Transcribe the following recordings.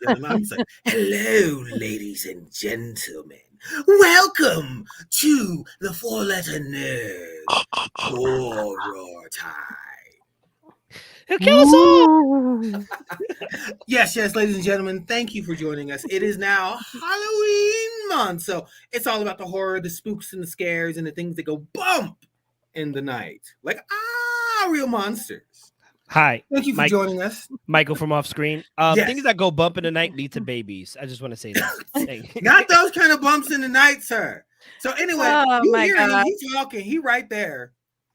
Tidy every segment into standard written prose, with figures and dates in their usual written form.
gentlemen. I'm saying, hello, ladies and gentlemen. Welcome to the four-letter nerd horror time. He'll kill us all. Yes, ladies and gentlemen, thank you for joining us. It is now Halloween month, so it's all about the horror, the spooks, and the scares, and the things that go bump in the night, like real monsters. Hi. Thank you for joining us. Michael from off screen. Yes. Things that go bump in the night lead to babies. I just want to say that. Not those kind of bumps in the night, sir. So anyway, you hear him, he's talking. He right there.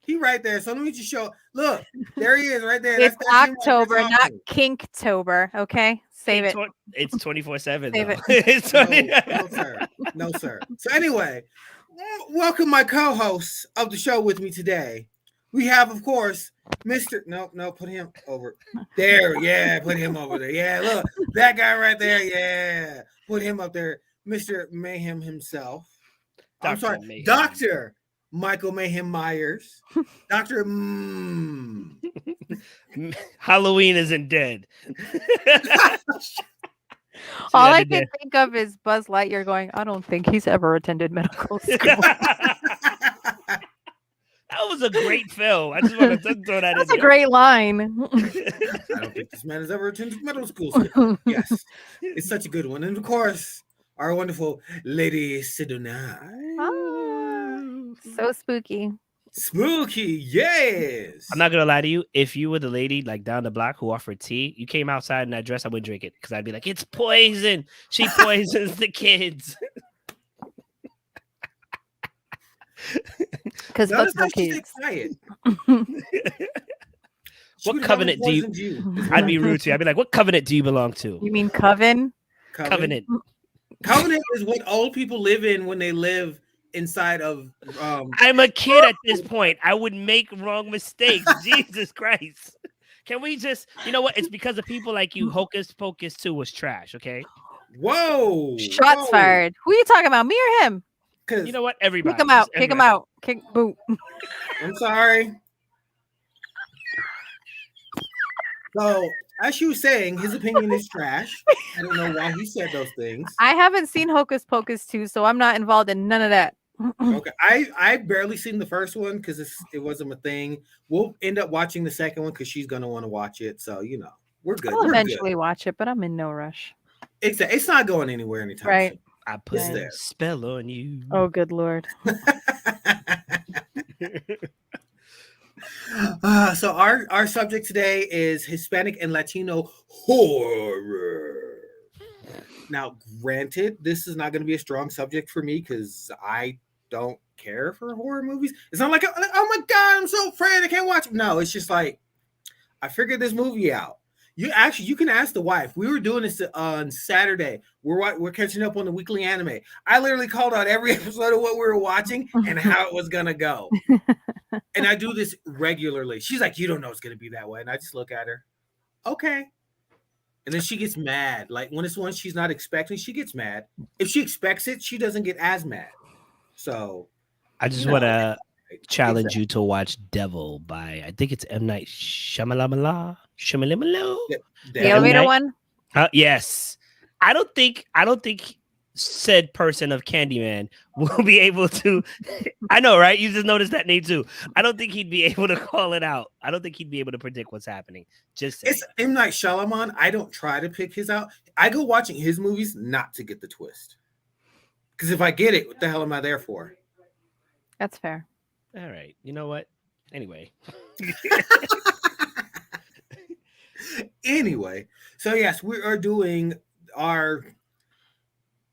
So let me just show. Look, there he is right there. It's October, not Kinktober. Okay, save it. It's 24/7. Save it. No, sir. So anyway, welcome my co-hosts of the show with me today. We have, of course, Mr. No, put him over there. Yeah, put him over there. Yeah, look, that guy right there. Yeah, put him up there. Mr. Mayhem himself. I'm sorry, Mayhem. Dr. Michael Mayhem Myers. Dr. Halloween isn't dead. All I can think of is Buzz Lightyear going, I don't think he's ever attended medical school. That was a great film. I just want to throw that in. That's a great line. I don't think this man has ever attended middle school. Yes, it's such a good one. And of course, our wonderful Lady Sidona. Oh, so spooky. Spooky, yes. I'm not going to lie to you. If you were the lady like down the block who offered tea, you came outside in that dress, I wouldn't drink it because I'd be like, it's poison. She poisons the kids. Because that's no kids. What covenant do you? I'd be rude to you. I'd be like, what covenant do you belong to? You mean coven? Covenant. Covenant is what old people live in when they live inside of. I'm a kid at this point. I would make wrong mistakes. Jesus Christ. Can we just? You know what? It's because of people like you. Hocus Pocus 2 was trash. Okay. Whoa. Shots fired. Who are you talking about? Me or him? You know what? Everybody. Kick him out. Kick him out. Kick boot. I'm sorry. So, as you were saying, his opinion is trash. I don't know why he said those things. I haven't seen Hocus Pocus 2, so I'm not involved in none of that. Okay. I barely seen the first one because it wasn't a thing. We'll end up watching the second one because she's going to want to watch it. So, we're good. I'll eventually watch it, but I'm in no rush. It's not going anywhere anytime soon. Right. I put a spell on you. Oh, good Lord. So our subject today is Hispanic and Latino horror. Now, granted, this is not going to be a strong subject for me because I don't care for horror movies. It's not like, oh my God, I'm so afraid I can't watch it. No, it's just like, I figured this movie out. You can ask the wife. We were doing this on Saturday. We're catching up on the weekly anime. I literally called out every episode of what we were watching and how it was gonna go. And I do this regularly. She's like, "You don't know it's gonna be that way," and I just look at her. Okay. And then she gets mad. Like when it's one she's not expecting, she gets mad. If she expects it, she doesn't get as mad. So I just want to challenge you to watch Devil by, I think it's M. Night Shyamalan. The elevator one? Yes. I don't think said person of Candyman will be able to. I know, right? You just noticed that name too. I don't think he'd be able to call it out. I don't think he'd be able to predict what's happening. Just saying. It's M. Night Shyamalan. I don't try to pick his out. I go watching his movies not to get the twist. Because if I get it, what the hell am I there for? That's fair. All right. You know what? Anyway. Anyway, so yes, we are doing our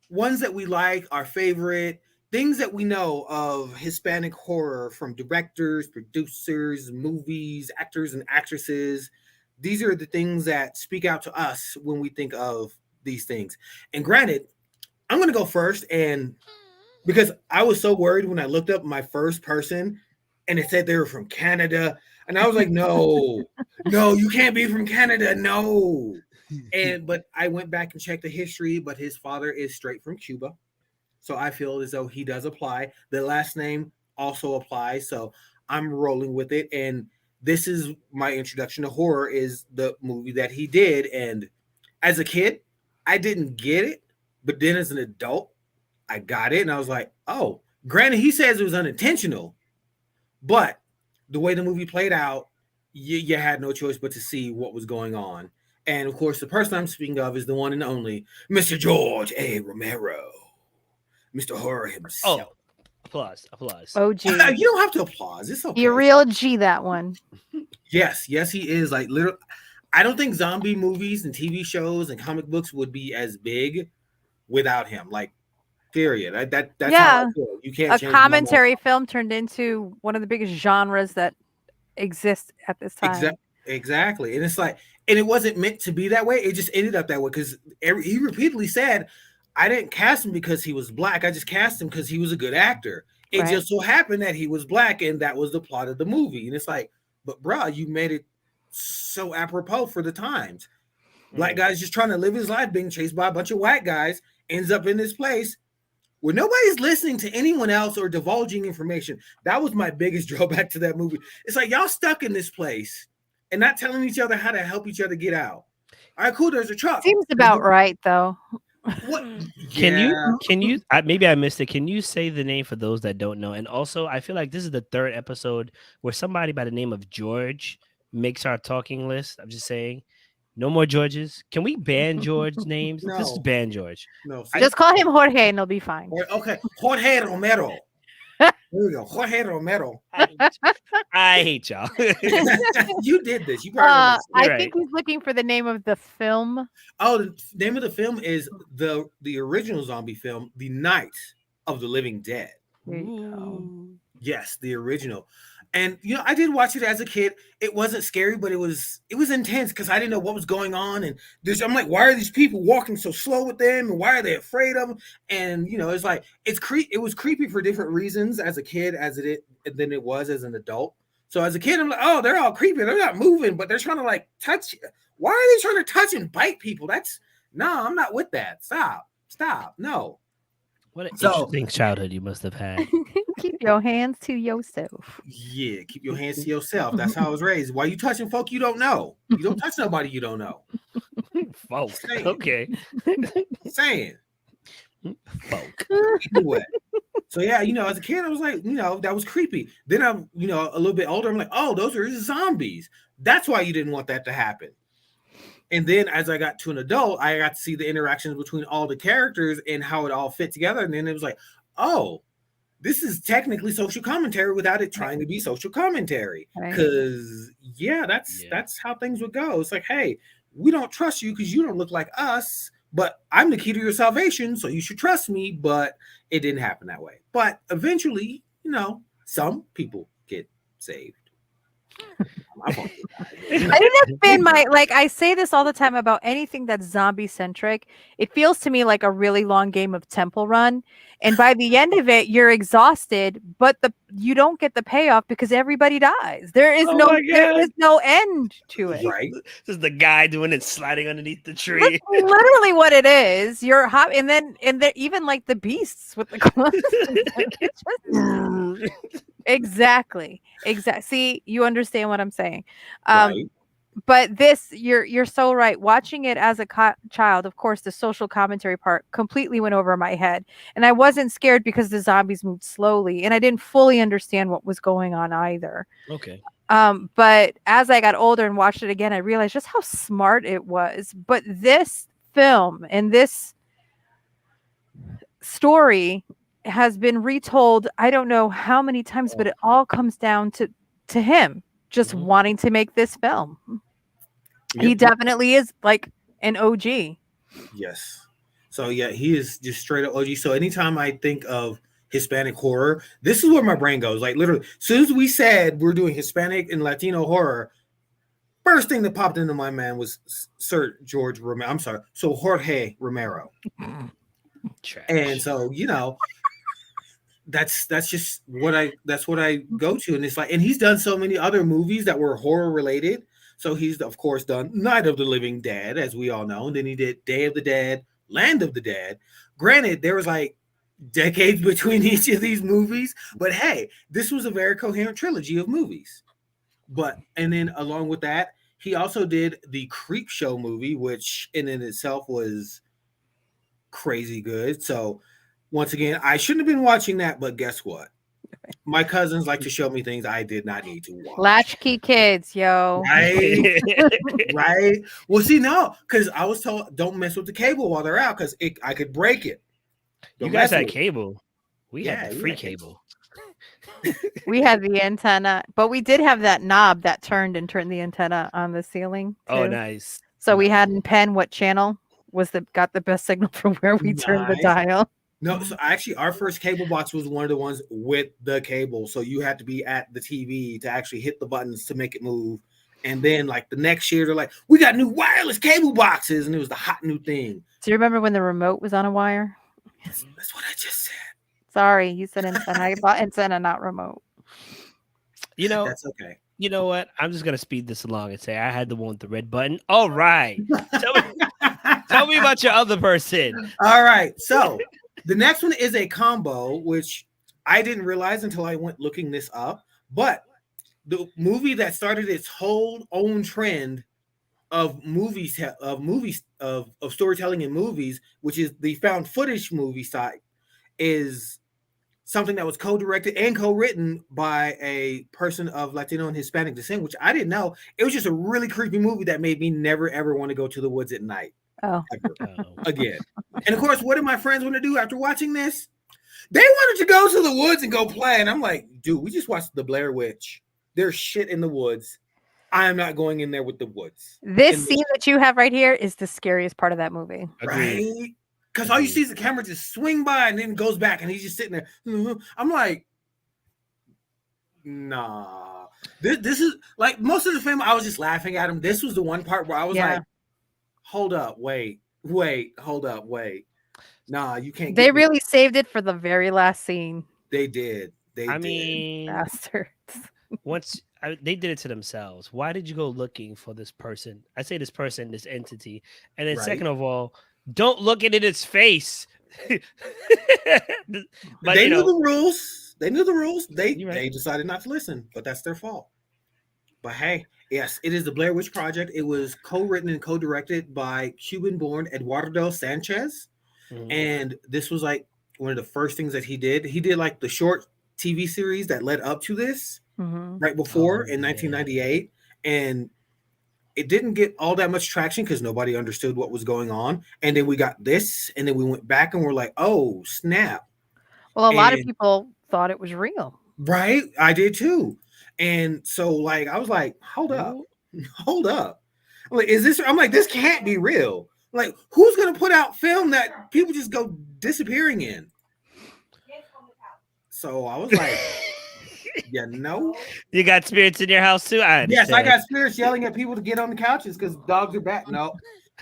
ones that we like, our favorite things that we know of Hispanic horror from directors, producers, movies, actors, and actresses. These are the things that speak out to us when we think of these things. And granted, I'm going to go first, and because I was so worried when I looked up my first person and it said they were from Canada. And I was like, no, you can't be from Canada. No. But I went back and checked the history, but his father is straight from Cuba. So I feel as though he does apply. The last name also applies. So I'm rolling with it. And this is my introduction to horror, is the movie that he did. And as a kid, I didn't get it, but then as an adult, I got it, and I was like, oh. Granted, he says it was unintentional, but the way the movie played out, you had no choice but to see what was going on. And of course, the person I'm speaking of is the one and only Mr. George A. Romero, Mr. Horror himself. Oh, applause. OG. You don't have to applause. It's okay. He a real G, that one. Yes, he is. Like literally, I don't think zombie movies and TV shows and comic books would be as big without him. Like, period. That's how I feel. You can't A change commentary film turned into one of the biggest genres that exist at this time. Exactly. And it's like, and it wasn't meant to be that way. It just ended up that way because he repeatedly said, I didn't cast him because he was black. I just cast him because he was a good actor. It just so happened that he was black, and that was the plot of the movie. And it's like, but bro, you made it so apropos for the times. Black guy's just trying to live his life, being chased by a bunch of white guys, ends up in this place where nobody's listening to anyone else or divulging information. That was my biggest drawback to that movie. It's like y'all stuck in this place and not telling each other how to help each other get out. All right, cool. There's a truck. Seems about right, though. What? Can you maybe I missed it. Can you say the name for those that don't know? And also, I feel like this is the third episode where somebody by the name of George makes our talking list. I'm just saying, no more Georges. Can we ban George names? No. Let's ban George. No. Just call him Jorge and it'll be fine. Okay, Jorge Romero. There we go, Jorge Romero. I hate y'all. You did this. You probably I think he's looking for the name of the film. Oh, the name of the film is the original zombie film, The Night of the Living Dead. There you go. Yes, the original. And I did watch it as a kid. It wasn't scary, but it was intense because I didn't know what was going on. And I'm like, why are these people walking so slow with them? And why are they afraid of them? And it's like it was creepy for different reasons as a kid than it was as an adult. So as a kid, I'm like, oh, they're all creepy. They're not moving, but they're trying to like touch. Why are they trying to touch and bite people? I'm not with that. Stop. No. What an interesting childhood you must have had. Keep your hands to yourself. Yeah, keep your hands to yourself. That's how I was raised. Why you touching folk you don't know? You don't touch nobody you don't know. Folk. Okay. Saying. Folk. Anyway. So yeah, as a kid, I was like, that was creepy. Then I'm, a little bit older. I'm like, oh, those are zombies. That's why you didn't want that to happen. And then as I got to an adult, I got to see the interactions between all the characters and how it all fit together. And then it was like, oh, this is technically social commentary without it trying to be social commentary. Because that's how things would go. It's like, hey, we don't trust you because you don't look like us, but I'm the key to your salvation, so you should trust me. But it didn't happen that way. But eventually, some people get saved. I think that's been I say this all the time about anything that's zombie centric. It feels to me like a really long game of Temple Run. And by the end of it, you're exhausted, but you don't get the payoff because everybody dies. There is no end to it. Right. This is the guy doing it, sliding underneath the tree. That's literally what it is. You're hot, and then even like the beasts with the gloves. Exactly. See, you understand what I'm saying. Right. But this, you're so right. Watching it as a child, of course, the social commentary part completely went over my head. And I wasn't scared because the zombies moved slowly. And I didn't fully understand what was going on either. Okay. But as I got older and watched it again, I realized just how smart it was. But this film and this story has been retold, I don't know how many times, but it all comes down to him just wanting to make this film. Yep. He definitely is like an OG. Yes. So yeah, he is just straight up OG. So anytime I think of Hispanic horror, this is where my brain goes. Like literally, as soon as we said we're doing Hispanic and Latino horror, first thing that popped into my mind was Sir George Romero. I'm sorry. So Jorge Romero. Trash. And so, that's just what I go to. And it's like, and he's done so many other movies that were horror related. So he's of course done Night of the Living Dead, as we all know. And then he did Day of the Dead, Land of the Dead. Granted, there was like decades between each of these movies, but hey, this was a very coherent trilogy of movies. And then along with that, he also did the Creep Show movie, which in itself was crazy good. So once again, I shouldn't have been watching that, but guess what? My cousins like to show me things I did not need to watch. Latchkey kids, yo. Right? Right? Well, see, no, because I was told don't mess with the cable while they're out because I could break it. You Don't guys mess had with it. cable. We Yeah, had the we free had cable. cable. We had the antenna, but we did have that knob that turned the antenna on the ceiling too. Oh, nice. So we had in pen what channel got the best signal from where we turned the Nice. dial. No, so actually, our first cable box was one of the ones with the cable. So you had to be at the TV to actually hit the buttons to make it move. And then, like the next year, they're like, "We got new wireless cable boxes," and it was the hot new thing. Do you remember when the remote was on a wire? That's what I just said. Sorry, you said antenna. I thought antenna, not remote. You know, That's okay. you know what? I'm just gonna speed this along and say I had the one with the red button. All right. Tell me about your other person. All right. So the next one is a combo, which I didn't realize until I went looking this up. But the movie that started its whole own trend of of storytelling in movies, which is the found footage movie side, is something that was co-directed and co-written by a person of Latino and Hispanic descent, which I didn't know. It was just a really creepy movie that made me never ever want to go to the woods at night. Oh, Again. And of course, what did my friends want to do after watching this? They wanted to go to the woods and go play. And I'm like, dude, we just watched the Blair Witch. There's shit in the woods. I am not going in there with the woods. this scene that you have right here is the scariest part of that movie. Right? Because all you see is the camera just swing by and then goes back and he's just sitting there. I'm like, nah. This is like most of the film, I was just laughing at him. This was the one part where I was like, hold up, wait, hold up, wait. Nah, you can't. They really saved it for the very last scene. They did. I mean, bastards. They did it to themselves. Why did you go looking for this person? I say this person, this entity, and then second of all, don't look at its face. But they knew the rules. They knew the rules. They decided not to listen, but that's their fault. But hey, yes, it is the Blair Witch Project. It was co-written and co-directed by Cuban-born Eduardo Sanchez. Mm-hmm. And this was like one of the first things that he did. He did like the short TV series that led up to this right before in 1998. And it didn't get all that much traction because nobody understood what was going on. And then we got this, and then we went back and we're like, oh, snap. Well, a lot of people thought it was real. Right? I did too. And so, like, I was like, hold up. I'm like, I'm like, this can't be real. Like, who's going to put out film that people just go disappearing in? So I was like, You got spirits in your house too? Yes, I got spirits yelling at people to get on the couches because dogs are bad. No.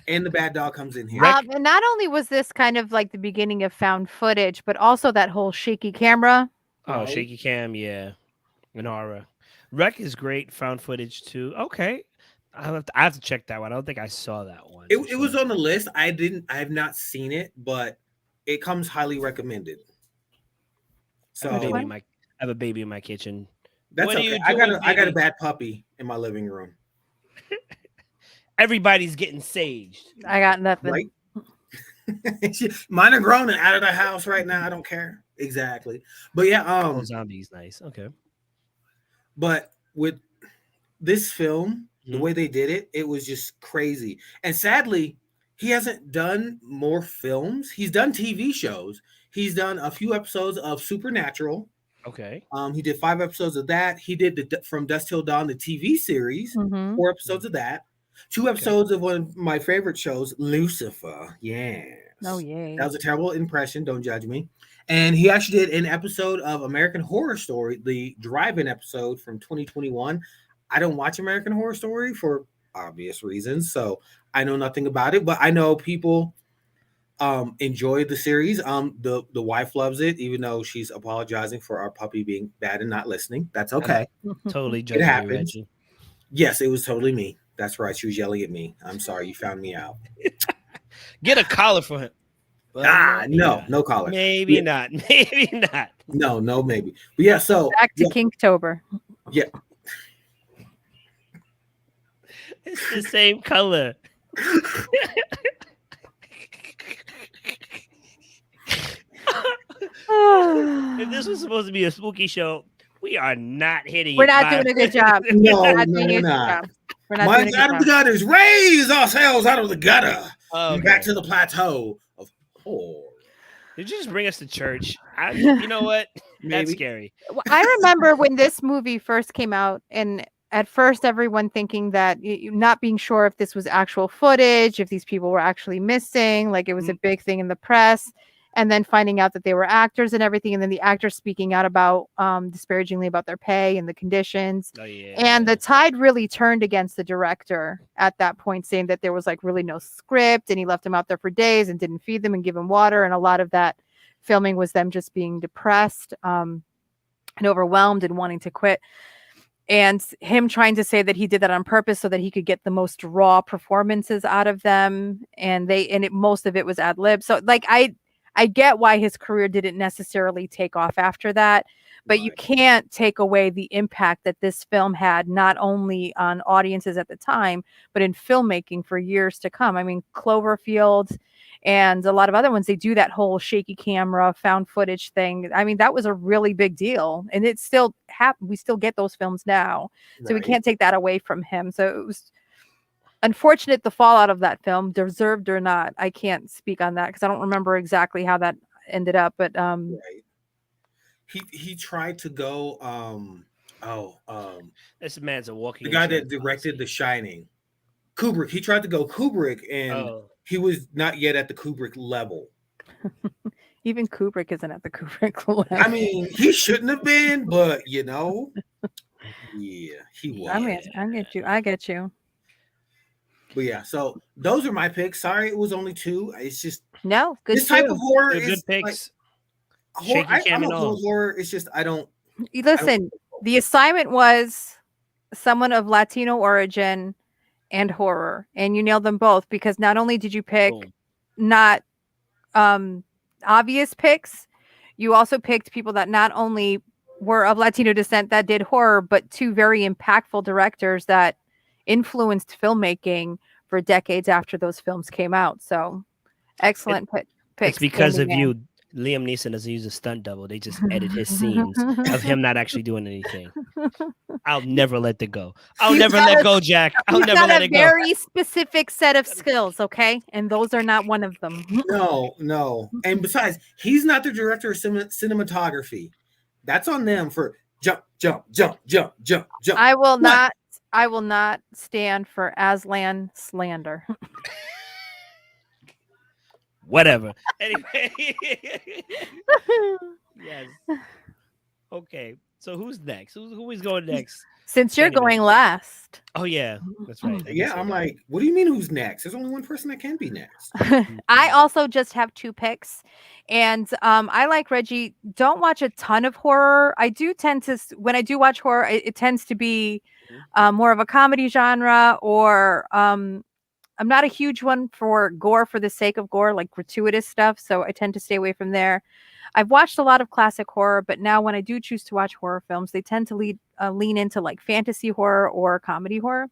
And the bad dog comes in here. And not only was this kind of like the beginning of found footage, but also that whole shaky camera. Oh, shaky cam, yeah. And horror. Wreck is great. Found footage too. Okay. I have to check that one. I don't think I saw that one. It was on the list. I have not seen it, but it comes highly recommended. So I have a baby in my kitchen. That's okay. I got a bad puppy in my living room. Everybody's getting saged. I got nothing. Right? Mine are grown and out of the house right now. I don't care. Exactly. But yeah, zombies, nice. Okay. But with this film, the way they did it, it was just crazy. And sadly, he hasn't done more films. He's done TV shows. He's done a few episodes of Supernatural. Okay. He did 5 episodes of that. He did From Dusk Till Dawn, the TV series, 4 episodes of that. 2 episodes of one of my favorite shows, Lucifer. Yes. Oh, yay. That was a terrible impression. Don't judge me. And he actually did an episode of American Horror Story, the drive-in episode from 2021. I don't watch American Horror Story for obvious reasons, so I know nothing about it. But I know people enjoy the series. The wife loves it, even though she's apologizing for our puppy being bad and not listening. That's okay. Totally judging. It happens. Yes, it was totally me. That's right. She was yelling at me. I'm sorry. You found me out. Get a collar for him. No collar. Maybe not. Maybe not. No, maybe. But yeah, so back to Kinktober. Yeah. It's the same color. if this was supposed to be a spooky show, we are not hitting We're it. not doing a good job. No, We're not no, doing a we're good not. job. We're not doing Mine's a good out of the job. gutters. Raise ourselves out of the gutter. Okay. Back to the plateau of horror. Did you just bring us to church? You know what? That's Maybe. scary. Well, I remember when this movie first came out, and at first everyone thinking that not being sure if this was actual footage, if these people were actually missing, like it was a big thing in the press, and then finding out that they were actors and everything, and then the actors speaking out about disparagingly about their pay and the conditions. Oh yeah. And the tide really turned against the director at that point, saying that there was like really no script, and he left them out there for days and didn't feed them and give them water, and a lot of that filming was them just being depressed and overwhelmed and wanting to quit, and him trying to say that he did that on purpose so that he could get the most raw performances out of them, and most of it was ad lib. So like I get why his career didn't necessarily take off after that, but you can't take away the impact that this film had, not only on audiences at the time, but in filmmaking for years to come. I mean, Cloverfield and a lot of other ones, they do that whole shaky camera, found footage thing. I mean, that was a really big deal, and it's still we still get those films now. So we can't take that away from him. So it was unfortunate, the fallout of that film, deserved or not. I can't speak on that because I don't remember exactly how that ended up, but he tried to go this man's a walking. The guy that directed The Shining, Kubrick. He tried to go Kubrick, and he was not yet at the Kubrick level. Even Kubrick isn't at the Kubrick level. I mean, he shouldn't have been, but you know, yeah, he was. I get you. But yeah, so those are my picks. Sorry, it was only two. It's just no good. This type of horror They're is good picks. Like, I'm a horror. It's just I don't. Listen, the assignment was someone of Latino origin and horror, and you nailed them both, because not only did you pick not obvious picks, you also picked people that not only were of Latino descent that did horror, but two very impactful directors that influenced filmmaking for decades after those films came out. So excellent picks. It's because of you. Liam Neeson doesn't use a stunt double. They just edit his scenes of him not actually doing anything. I'll never let that go. I'll never let go, Jack. I'll never let it go. He's got a very specific set of skills, okay? And those are not one of them. No. And besides, he's not the director of cinematography. That's on them for jump. I will not stand for Aslan slander. Whatever. Anyway. Yes. Okay. So who's next? Who is going next? Since you're going last. Oh yeah, that's right. Yeah, I'm like, what do you mean who's next? There's only one person that can be next. I also just have two picks, and I, like Reggie, don't watch a ton of horror. I do tend to, when I do watch horror, it tends to be more of a comedy genre, or I'm not a huge one for gore for the sake of gore, like gratuitous stuff. So I tend to stay away from there. I've watched a lot of classic horror, but now when I do choose to watch horror films, they tend to lean into like fantasy horror or comedy horror.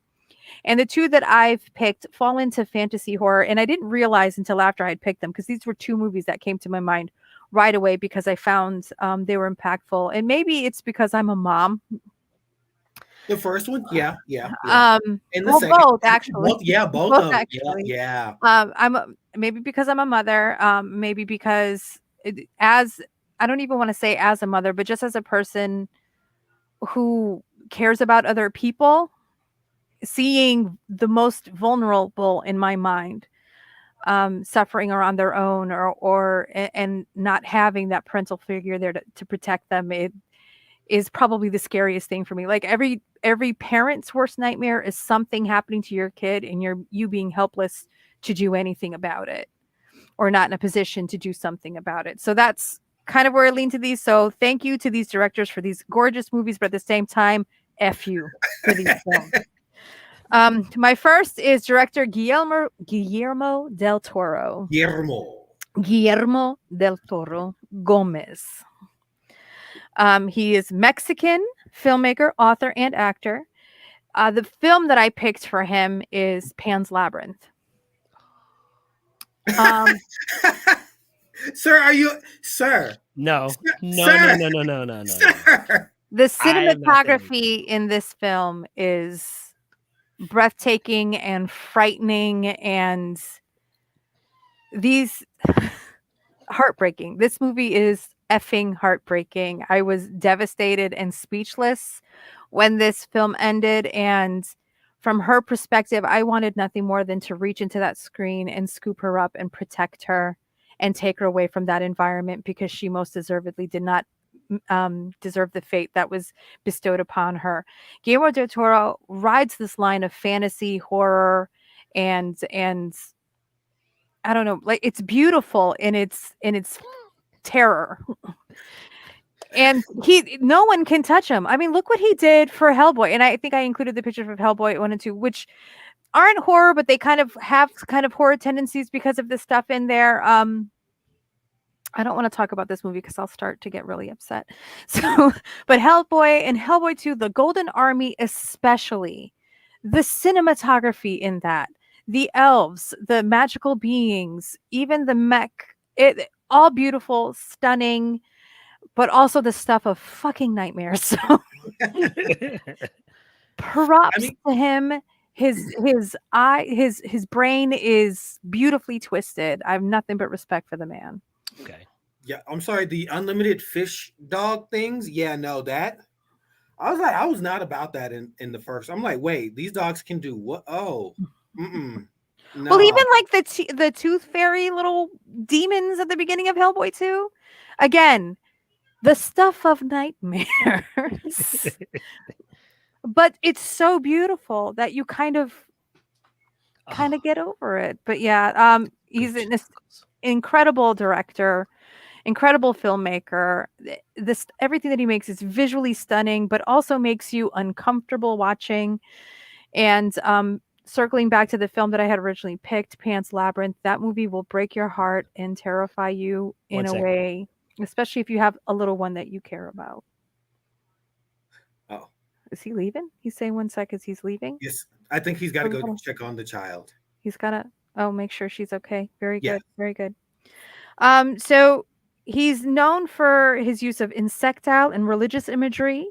And the two that I've picked fall into fantasy horror. And I didn't realize until after I had picked them, because these were two movies that came to my mind right away because I found they were impactful. And maybe it's because I'm a mom. The first one, yeah. And the second, both actually. Both of them. Actually. Yeah. Maybe because I'm a mother. Maybe because I don't even want to say as a mother, but just as a person who cares about other people, seeing the most vulnerable in my mind suffering or on their own, and not having that parental figure there to protect them, it is probably the scariest thing for me. Like every parent's worst nightmare is something happening to your kid and you being helpless to do anything about it, or not in a position to do something about it. So that's kind of where I lean to these. So thank you to these directors for these gorgeous movies, but at the same time, F you for these films. My first is director Guillermo del Toro. Guillermo del Toro Gomez. He is Mexican filmmaker, author, and actor. The film that I picked for him is Pan's Labyrinth. Sir, No, no, no, Sir, no, no, no, no, no, no. sir. The I am not saying. cinematography in this film is breathtaking and frightening and these heartbreaking. This movie is effing heartbreaking. I was devastated and speechless when this film ended. And from her perspective, I wanted nothing more than to reach into that screen and scoop her up and protect her and take her away from that environment because she most deservedly did not deserve the fate that was bestowed upon her. Guillermo del Toro rides this line of fantasy, horror, and I don't know, like it's beautiful in its terror. And he no one can touch him. I mean, look what he did for Hellboy. And I think I included the picture of Hellboy 1 and 2, which aren't horror, but they kind of have kind of horror tendencies because of the stuff in there. I don't want to talk about this movie because I'll start to get really upset. So, but Hellboy and Hellboy 2, the Golden Army, especially the cinematography in that, the elves, the magical beings, even the mech, it all beautiful, stunning, but also the stuff of fucking nightmares. So I props mean, to him. His brain is beautifully twisted. I have nothing but respect for the man. Okay. yeah, I'm sorry. The unlimited fish dog things. Yeah, no, that I was like, I was not about that in the first. I'm like, wait, these dogs can do what? Oh, mm-mm, Well, even no. like the tooth fairy little demons at the beginning of Hellboy 2. Again, the stuff of nightmares. But it's so beautiful that you kind Oh, of get over it. But yeah, he's goose, an goose. incredible director, incredible filmmaker. This everything that he makes is visually stunning, but also makes you uncomfortable watching. And circling back to the film that I had originally picked, Pan's Labyrinth, that movie will break your heart and terrify you in One a second. way, especially if you have a little one that you care about. Oh, Is he leaving? He's saying 1 second he's leaving. yes. I think he's got So to we go gotta, check on the child. he's gotta make sure she's okay. Very Yeah. good, very good. So he's known for his use of insectile and religious imagery,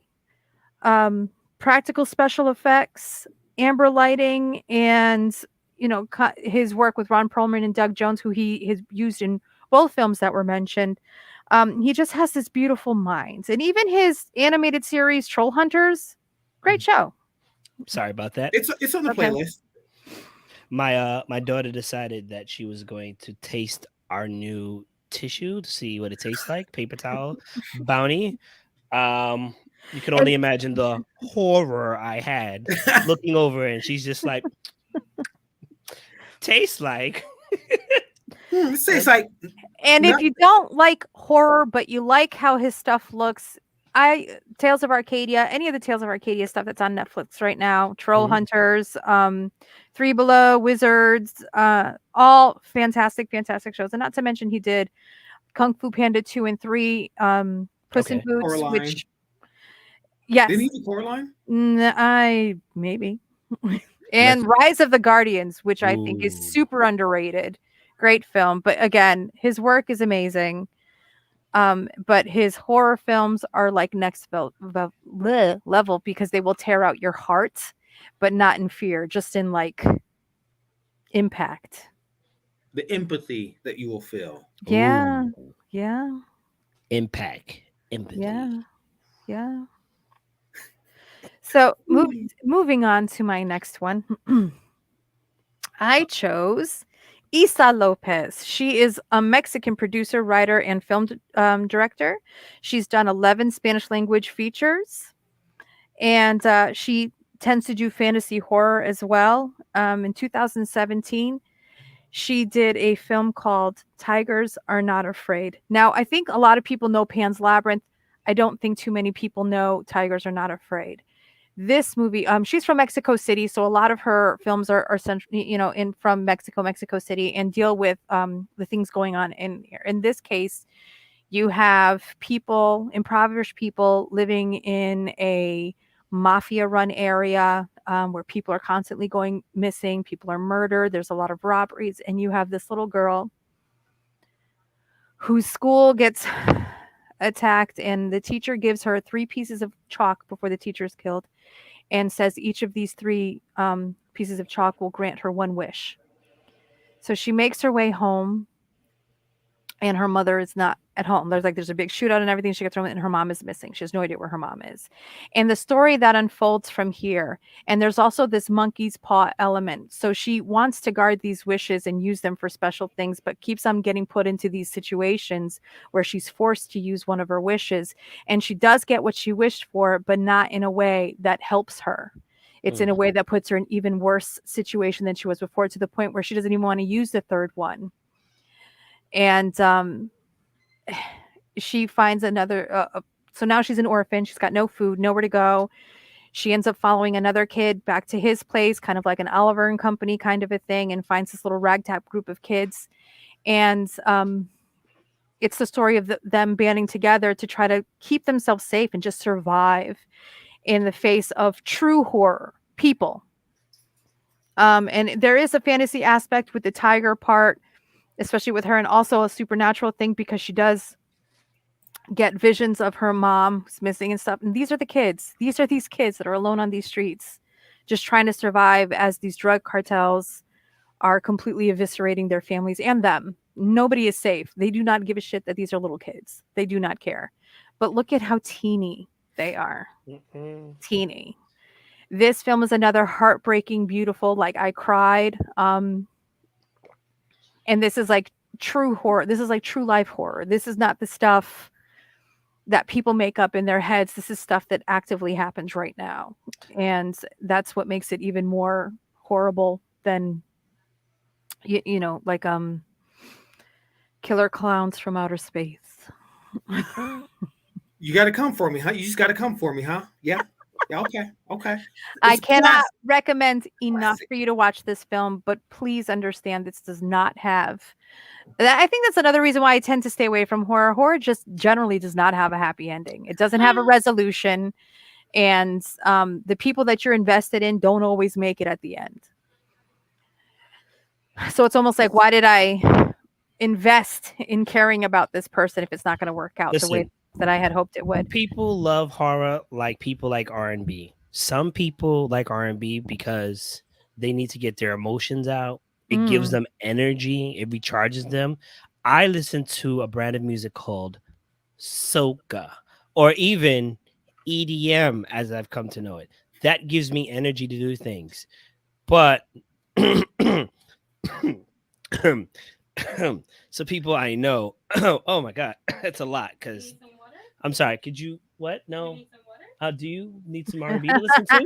practical special effects, amber lighting, and his work with Ron Perlman and Doug Jones, who he has used in both films that were mentioned. He just has this beautiful mind, and even his animated series Troll Hunters, great show. Sorry about that. It's on the Okay. playlist. My daughter decided that she was going to taste our new tissue to see what it tastes like. Paper towel bounty. Um, you can only imagine the horror I had looking over, and she's just like, tastes like. It tastes like And if not. you don't like horror, but you like how his stuff looks, Tales of Arcadia, any of the Tales of Arcadia stuff that's on Netflix right now, Troll Mhm. Hunters, Three Below, Wizards, all fantastic, fantastic shows. And not to mention he did Kung Fu Panda 2 and 3, Puss in Okay. Boots, Coraline. which Didn't yes, he do Coraline? I maybe. Let's. And Rise of the Guardians, which I think is Ooh. super underrated. Great film, but again, his work is amazing. But his horror films are like level because they will tear out your heart, but not in fear, just in like impact. The empathy that you will feel. Yeah, Ooh. yeah, Impact. Empathy. yeah, yeah. So Hmm. moving on to my next one. I chose Isa Lopez. She is a Mexican producer, writer, and film director. She's done 11 Spanish language features, and she tends to do fantasy horror as well. In 2017, she did a film called Tigers Are Not Afraid. Now, I think a lot of people know Pan's Labyrinth. I don't think too many people know Tigers Are Not Afraid. This movie, she's from Mexico City, so a lot of her films are central, in from Mexico City, and deal with the things going on in here. In this case, you have people, impoverished people, living in a mafia-run area where people are constantly going missing. People are murdered. There's a lot of robberies, and you have this little girl whose school gets attacked, and the teacher gives her 3 pieces of chalk before the teacher is killed, and says each of these 3 pieces of chalk will grant her 1 wish. So she makes her way home, and her mother is not at home. There's a big shootout and everything. She gets home and her mom is missing. She has no idea where her mom is. And the story that unfolds from here, and there's also this monkey's paw element. So she wants to guard these wishes and use them for special things, but keeps on getting put into these situations where she's forced to use one of her wishes. And she does get what she wished for, but not in a way that helps her. It's in a way that puts her in even worse situation than she was before, to the point where she doesn't even want to use the 3rd one. And she finds another so now she's an orphan. She's got no food, nowhere to go. She ends up following another kid back to his place, kind of like an Oliver and Company kind of a thing, and finds this little ragtag group of kids. And it's the story of them banding together to try to keep themselves safe and just survive in the face of true horror people. And there is a fantasy aspect with the tiger part, especially with her, and also a supernatural thing, because she does get visions of her mom who's missing and stuff. And these are the kids. These are these kids that are alone on these streets, just trying to survive as these drug cartels are completely eviscerating their families and them. Nobody is safe. They do not give a shit that these are little kids. They do not care. But look at how teeny they are. Teeny. This film is another heartbreaking, beautiful, like I cried. And this is like true horror. This is like true life horror. This is not the stuff that people make up in their heads. This is stuff that actively happens right now. And that's what makes it even more horrible than, you know, like killer clowns from outer space. You got to come for me, huh? You just got to come for me, huh? Yeah. Yeah, okay. I It's cannot classic. recommend enough for you to watch this film, but please understand this does not have. I think that's another reason why I tend to stay away from horror. Horror just generally does not have a happy ending. It doesn't have a resolution, and the people that you're invested in don't always make it at the end. So it's almost like, why did I invest in caring about this person if it's not going to work out the way Listen, that I had hoped it would? people love horror like people like R&B. Some people like R&B because they need to get their emotions out. It gives them energy. It recharges them. I listen to a brand of music called soca, or even EDM, as I've come to know it. That gives me energy to do things. But so people I know, oh my God, that's a lot. Because I'm sorry, could you what? No. Do you need some R&B to listen to?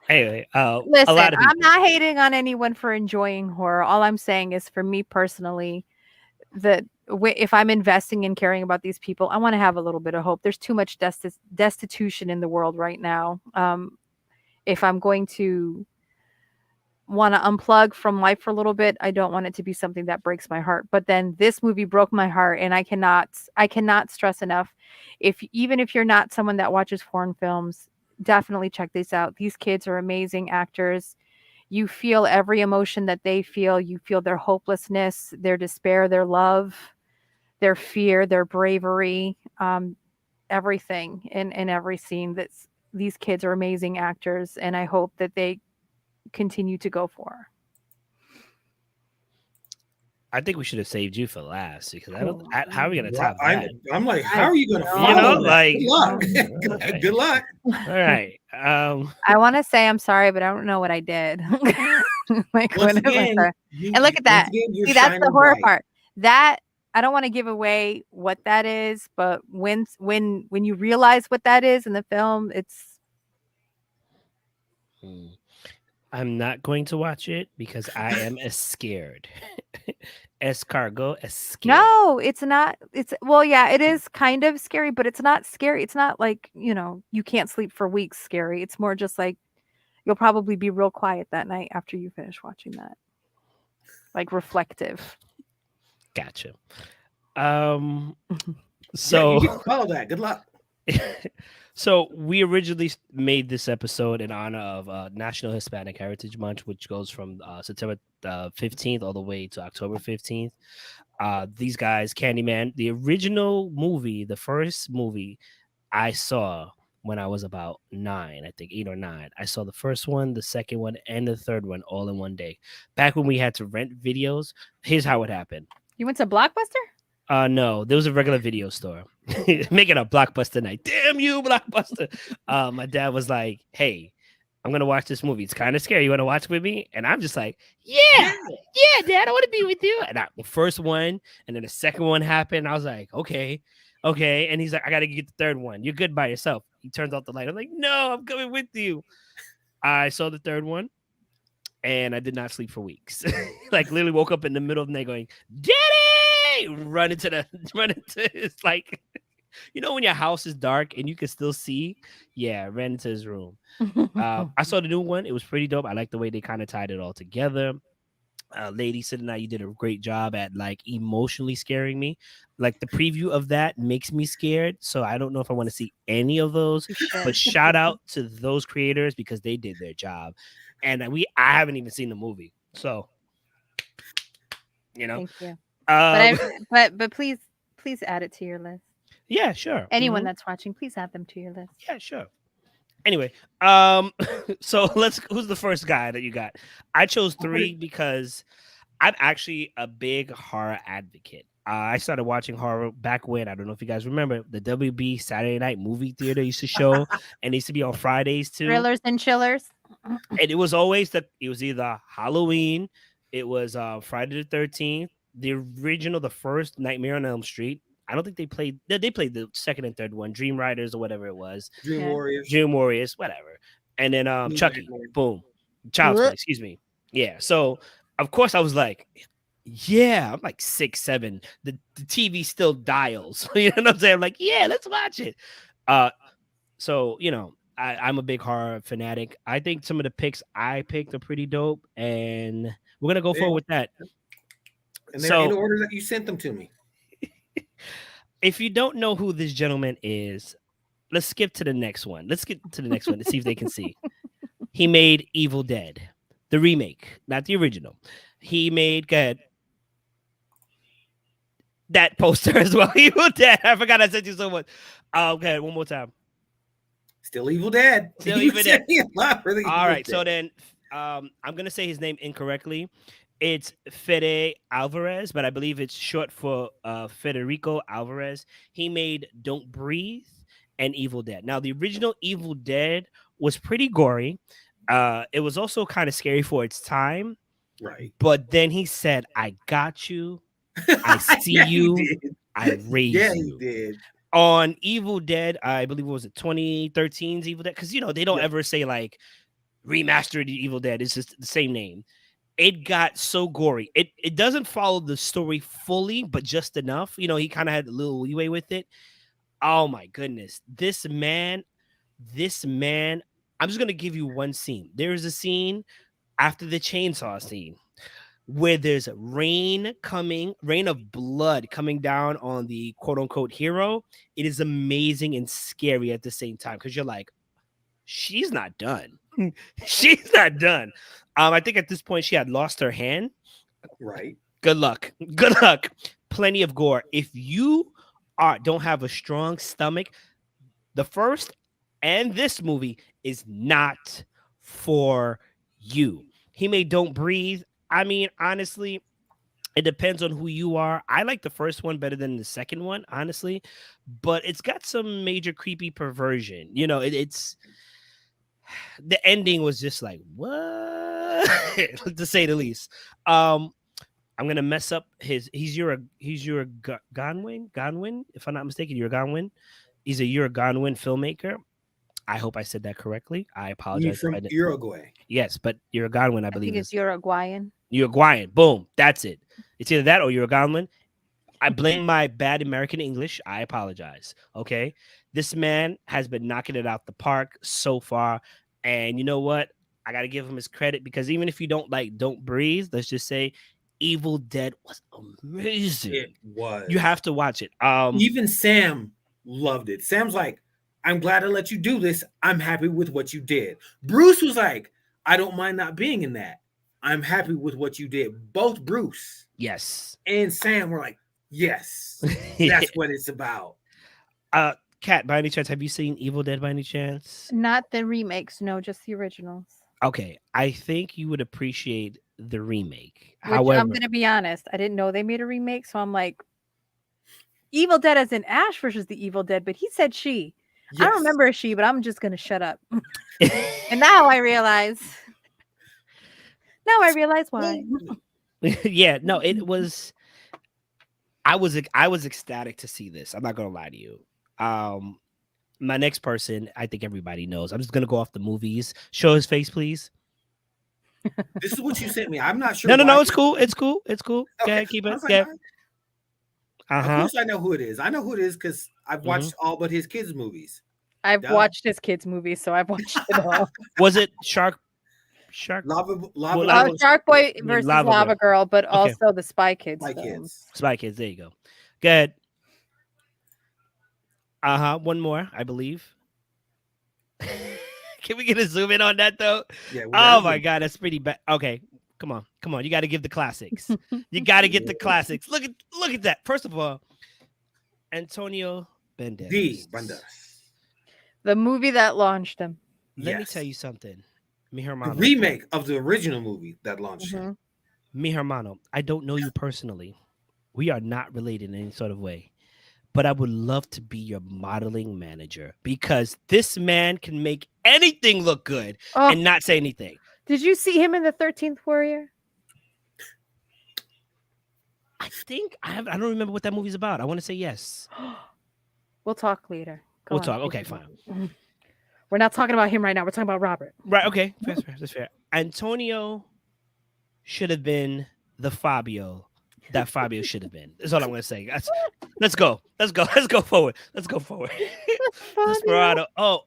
anyway, a Listen, lot of people. I'm not hating on anyone for enjoying horror. All I'm saying is, for me personally, that if I'm investing in caring about these people, I want to have a little bit of hope. There's too much destitution in the world right now. If I'm going to want to unplug from life for a little bit, I don't want it to be something that breaks my heart. But then this movie broke my heart, and I cannot stress enough, even if you're not someone that watches foreign films, definitely check this out. These kids are amazing actors. You feel every emotion that they feel. You feel their hopelessness, their despair, their love, their fear, their bravery, everything in every scene. These kids are amazing actors, and I hope that they continue to go for. I think we should have saved you for last, because how are we gonna top that? I'm like, how are you gonna follow? You know, that? like, Good luck. Good luck. All right. I want to say I'm sorry, but I don't know what I did. Like, Once again, and look at that. See, that's the horror part. That I don't want to give away what that is, but when you realize what that is in the film, it's. I'm not going to watch it because I am scared. Escargot, scared. No, it's not. It's well, yeah, it is kind of scary, but it's not scary. It's not like, you can't sleep for weeks scary. It's more just like you'll probably be real quiet that night after you finish watching that. Like reflective. Gotcha. So you can follow that. Good luck. So we originally made this episode in honor of National Hispanic Heritage Month, which goes from September 15th all the way to October 15th. These guys, Candyman, the original movie, the first movie I saw when I was about 9, I think 8 or 9. I saw the first one, the second one, and the third one all in one day. Back when we had to rent videos, here's how it happened. You went to Blockbuster? No, there was a regular video store. Making a Blockbuster night. Damn you, Blockbuster. My dad was like, hey, I'm gonna watch this movie. It's kind of scary. You want to watch with me? And I'm just like, yeah, Dad, I want to be with you. And the first one, and then the second one happened. I was like, okay. And he's like, I gotta get the third one. You're good by yourself. He turns off the light. I'm like, no, I'm coming with you. I saw the third one, and I did not sleep for weeks. Like literally woke up in the middle of the night going, Daddy! Run into his like, you know when your house is dark and you can still see? Yeah, ran into his room. I saw the new one. It was pretty dope. I like the way they kind of tied it all together. Lady Sid, you did a great job at like emotionally scaring me. Like the preview of that makes me scared. So I don't know if I want to see any of those. But shout out to those creators because they did their job. And I haven't even seen the movie. So Thank you. Um, But please add it to your list. Yeah, sure. Anyone that's watching, please add them to your list. Yeah, sure. Anyway, so who's the first guy that you got? I chose 3 because I'm actually a big horror advocate. I started watching horror back when, I don't know if you guys remember, the WB Saturday Night Movie Theater used to show, and it used to be on Fridays too. Thrillers and chillers. And it was always it was either Halloween, it was Friday the 13th, the original, the first Nightmare on Elm Street. I don't think they played the second and third one, Dream Riders or whatever it was. Dream Warriors, whatever. And then Chucky, boom. Child's Play, excuse me. Yeah. So of course I was like, yeah, I'm like 6, 7. The TV still dials. You know what I'm saying? I'm like, yeah, let's watch it. So, I'm a big horror fanatic. I think some of the picks I picked are pretty dope, and we're gonna go forward with that. And they're in order that you sent them to me. If you don't know who this gentleman is, let's skip to the next one. Let's get to the next one to see if they can see. He made Evil Dead, the remake, not the original. He made that poster as well. Evil Dead. I forgot I sent you so much. Okay, one more time. Still Evil Dead. Still Evil Dead. All right. So then I'm going to say his name incorrectly. It's Fede Alvarez, but I believe it's short for Federico Alvarez. He made Don't Breathe and Evil Dead. Now, the original Evil Dead was pretty gory. It was also kind of scary for its time. Right. But then he said, I got you. I see you. I raise you. Yeah, he did. On Evil Dead, I believe it was 2013's Evil Dead. Because, they don't ever say like remastered Evil Dead. It's just the same name. It got so gory. It doesn't follow the story fully, but just enough. He kind of had a little leeway with it. Oh my goodness. This man, I'm just going to give you one scene. There is a scene after the chainsaw scene where there's rain of blood coming down on the quote unquote hero. It is amazing and scary at the same time because you're like, she's not done. She's not done. I think at this point she had lost her hand. Right. Good luck. Plenty of gore. If you don't have a strong stomach, the first and this movie is not for you. He made Don't Breathe. I mean, honestly, it depends on who you are. I like the first one better than the second one, honestly, but it's got some major creepy perversion. It's the ending was just like, what? To say the least. I'm gonna mess up he's Uruguayan, if I'm not mistaken. Uruguayan. He's a Uruguayan filmmaker. I hope I said that correctly. I apologize. From Uruguay. Yes, but Uruguayan, I believe. I think it's Uruguayan. Uruguayan. Boom. That's it. It's either that or Uruguayan. I blame my bad American English. I apologize. Okay. This man has been knocking it out the park so far. And you know what? I got to give him his credit because even if you don't like Don't Breathe, let's just say Evil Dead was amazing. It was. You have to watch it. Even Sam loved it. Sam's like, I'm glad I let you do this. I'm happy with what you did. Bruce was like, I don't mind not being in that. I'm happy with what you did. Both Bruce Yes. and Sam were like, yes, that's what it's about. Kat, by any chance, have you seen Evil Dead by any chance? Not the remakes, no, just the originals. Okay, I think you would appreciate the remake. Which I'm However, gonna be honest, I didn't know they made a remake, so I'm like, Evil Dead as in Ash versus the Evil Dead, but he said she. I Yes. don't remember a she, but I'm just gonna shut up. And now I realize. Now I realize why. yeah, no, it was. I was ecstatic to see this. I'm not gonna lie to you. My next person, I think everybody knows. I'm just gonna go off the movies. Show his face, please. This is what you sent me. I'm not sure. No, it's cool. It's cool. It's cool. Okay. Okay, keep I it. was like, Yeah. all right. Of course, I know who it is. I know who it is because I've watched all but his kids' movies. I've Duh. watched his kids' movies, so I've watched it all. Was it Shark? Lava Shark Boy versus Lava Lava Girl, but Okay. also the Spy Kids. My films. kids. Spy Kids. There you go. Good. One more, I believe. Can we get a zoom in on that though? Yeah. Oh my god, that's pretty bad. Okay, come on. You got to give the classics. You got to get the classics. Look at that. First of all, Antonio Banderas. The movie that launched him. Let me tell you something. Mi The hermano. remake of the original movie that launched him. Mi hermano. I don't know you personally. We are not related in any sort of way. But I would love to be your modeling manager because this man can make anything look good and not say anything. Did you see him in the 13th Warrior? I think I don't remember what that movie's about. I want to say yes. We'll talk later. Go We'll on. talk. Okay, fine. We're not talking about him right now. We're talking about Robert. Right. Okay. That's fair. Antonio should have been the Fabio that Fabio should have been. That's all I'm going to say. Let's go. Let's go forward. Desperado. Oh,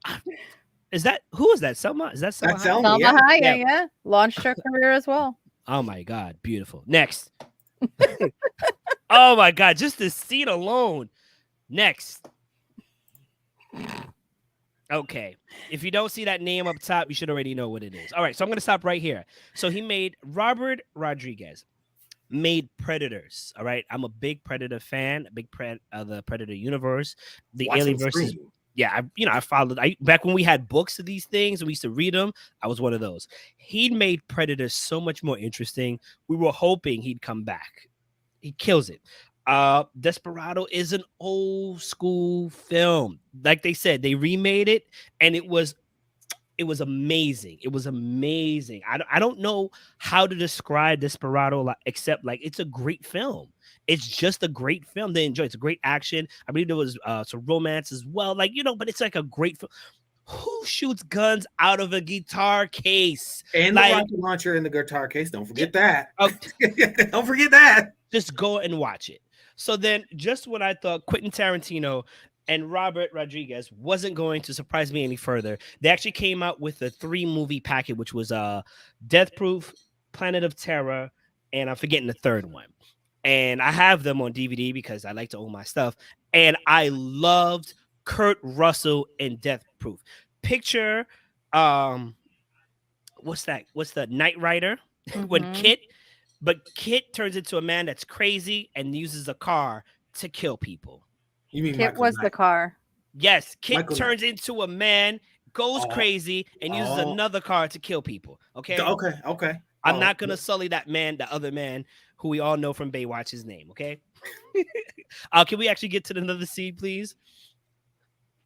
who is that? Selma? Is that Selma? That's Selma. Salma Hayek, yeah. Launched her career as well. Oh my God. Beautiful. Next. Oh my God. Just this scene alone. Next. Okay. If you don't see that name up top, you should already know what it is. All right. So I'm going to stop right here. So he made Robert Rodriguez. Made Predators. All right. I'm a big Predator fan, a big of the Predator universe. The Alien versus. Yeah, I followed. Back when we had books of these things and we used to read them, I was one of those. He made Predators so much more interesting. We were hoping he'd come back. He kills it. Desperado is an old school film. Like they said, they remade it and it was amazing. It was amazing. I don't know how to describe Desperado except like it's a great film. It's just a great film to enjoy. It's a great action. I believe there was some romance as well. Like, but it's like a great film. Who shoots guns out of a guitar case? And like, the rocket launcher in the guitar case. Don't forget that. Oh, don't forget that. Just go and watch it. So then just when I thought Quentin Tarantino and Robert Rodriguez wasn't going to surprise me any further, they actually came out with a 3-movie packet, which was Death Proof, Planet of Terror, and I'm forgetting the third one. And I have them on DVD because I like to own my stuff. And I loved Kurt Russell in Death Proof. Picture, what's that? What's the Knight Rider? When Kit turns into a man that's crazy and uses a car to kill people. You mean Kit was the car? Yes, Kit turns into a man, goes crazy, and uses another car to kill people. Okay. I'm not gonna sully that man, the other man, who we all know from Baywatch's name. Okay. Can we actually get to another scene, please?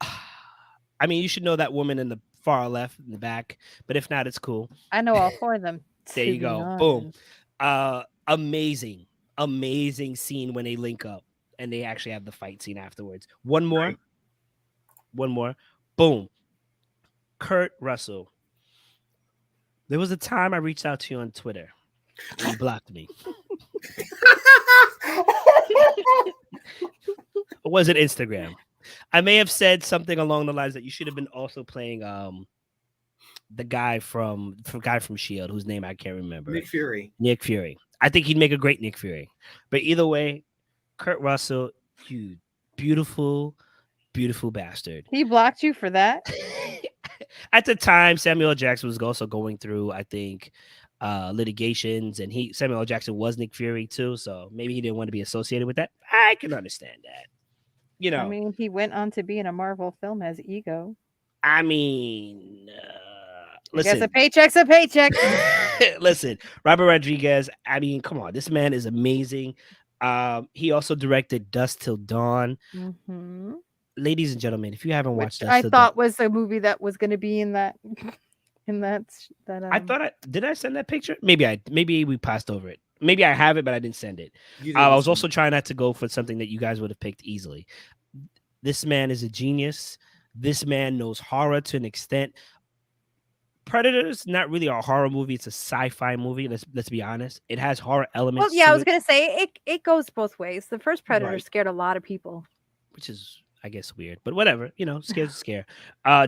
I mean, you should know that woman in the far left in the back, but if not, it's cool. I know all 4 of them. There you go. Boom. Amazing scene when they link up and they actually have the fight scene afterwards. One more. Boom. Kurt Russell. There was a time I reached out to you on Twitter and you blocked me. Or was it Instagram? I may have said something along the lines that you should have been also playing the guy from S.H.I.E.L.D., whose name I can't remember. Nick Fury. I think he'd make a great Nick Fury. But either way, Kurt Russell, you beautiful, beautiful bastard. He blocked you for that? At the time, Samuel Jackson was also going through, I think, litigations, and Samuel L. Jackson was Nick Fury too, so maybe he didn't want to be associated with that. I can understand that. You I know, mean, he went on to be in a Marvel film as Ego. I mean, I guess a listen, paycheck's a paycheck. listen, Robert Rodriguez. I mean, come on, this man is amazing. He also directed Dust Till Dawn. Hmm. Ladies and gentlemen, if you haven't watched Which Dust I Till Dawn, thought was a movie that was going to be in that in that I thought I send that picture. Maybe we passed over it. Maybe I have it, but I didn't send it. You I didn't was see also trying not to go for something that you guys would have picked easily. This man is a genius. This man knows horror to an extent. Predator's not really a horror movie; it's a sci-fi movie. Let's be honest. It has horror Well, elements yeah, I to was it, going to say it goes both ways. The first Predator Right. scared a lot of people. which is, I guess, weird. But whatever, scare's a scare.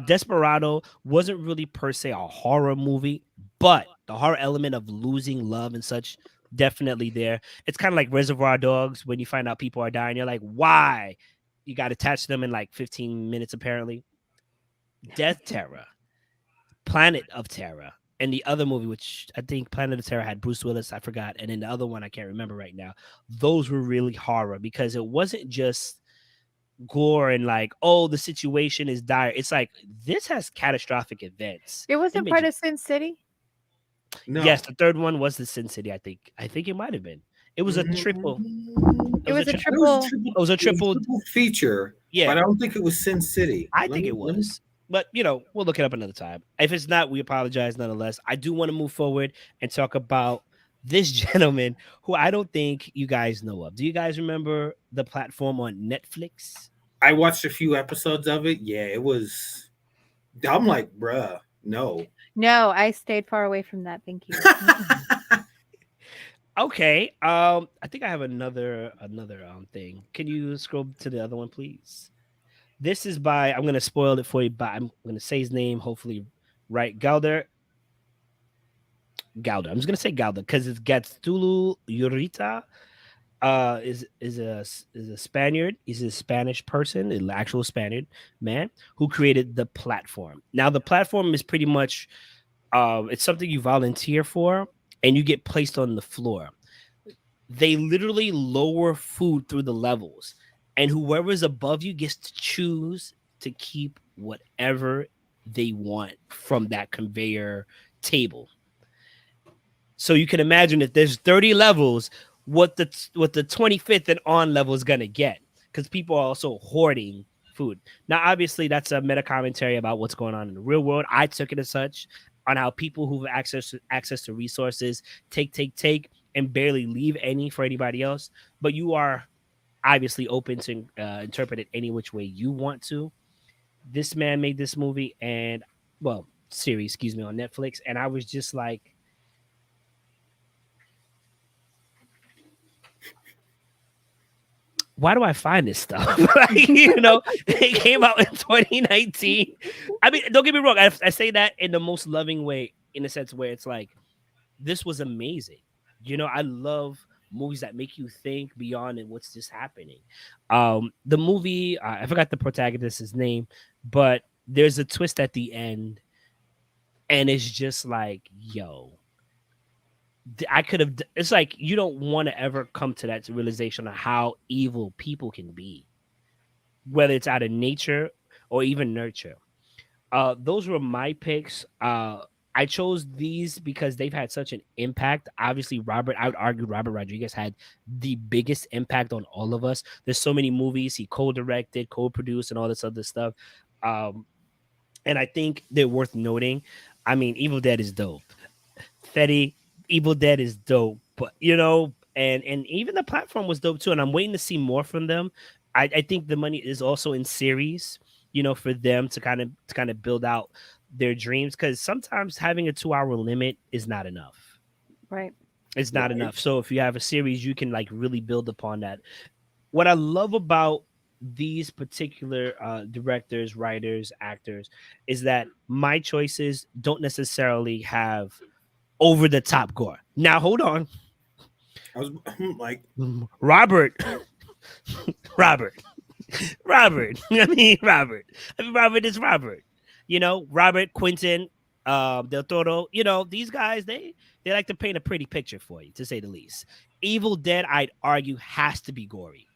Desperado wasn't really per se a horror movie, but the horror element of losing love and such definitely there. It's kind of like Reservoir Dogs when you find out people are dying. You're like, why? You got attached to them in like 15 minutes, apparently. Death Terror, Planet of Terror, and the other movie, which I think Planet of Terror had Bruce Willis, I forgot, and then the other one I can't remember right now. Those were really horror because it wasn't just gore and like, oh, the situation is dire. It's like this has catastrophic events. It wasn't part of Sin City. No. Yes, the third one was the Sin City. I think it might have been. It was a triple. It was a tri- triple. It was a triple. feature. Yeah, But I don't think it was Sin City. I think it was. But we'll look it up another time. If it's not, we apologize nonetheless. I do want to move forward and talk about this gentleman who I don't think you guys know of. Do you guys remember the platform on Netflix? I watched a few episodes of it. Yeah, it was. I'm like, bruh, no. No, I stayed far away from that. Thank you. Okay. I think I have another thing. Can you scroll to the other one, please? This is by, I'm gonna spoil it for you, but I'm gonna say his name, hopefully right. Galder. I'm just gonna say Galder because it's Gatsulu Urita. Is a Spaniard. He's a Spanish person, an actual Spaniard man who created the platform. Now the platform is pretty much it's something you volunteer for and you get placed on the floor. They literally lower food through the levels, and whoever's above you gets to choose to keep whatever they want from that conveyor table. So you can imagine if there's 30 levels, what the 25th and on level is gonna get, because people are also hoarding food. Now, obviously, that's a meta commentary about what's going on in the real world. I took it as such on how people who have access to resources take and barely leave any for anybody else. But you are obviously open to interpret it any which way you want to. This man made this movie series, excuse me, on Netflix, and I was just like, why do I find this stuff? It came out in 2019. I mean, don't get me wrong. I say that in the most loving way, in a sense where it's like, this was amazing. I love movies that make you think beyond and what's just happening. The movie, I forgot the protagonist's name, but there's a twist at the end, and it's just like, yo, I could have. It's like you don't want to ever come to that realization of how evil people can be, whether it's out of nature or even nurture. Those were my picks. I chose these because they've had such an impact. Obviously, I would argue Robert Rodriguez had the biggest impact on all of us. There's so many movies he co-directed, co-produced, and all this other stuff. And I think they're worth noting. I mean, Evil Dead is dope. Fetty, Evil Dead is dope, but and even the platform was dope too. And I'm waiting to see more from them. I think the money is also in series, for them to kind of build out their dreams, because sometimes having a 2-hour limit is not enough. Right. It's not enough. So if you have a series, you can like really build upon that. What I love about these particular directors, writers, actors is that my choices don't necessarily have over the top gore. Now hold on. I was like, Robert. Robert. I mean, Robert is Robert. Robert Quentin, Del Toro, these guys, they like to paint a pretty picture for you, to say the least. Evil Dead, I'd argue, has to be gory.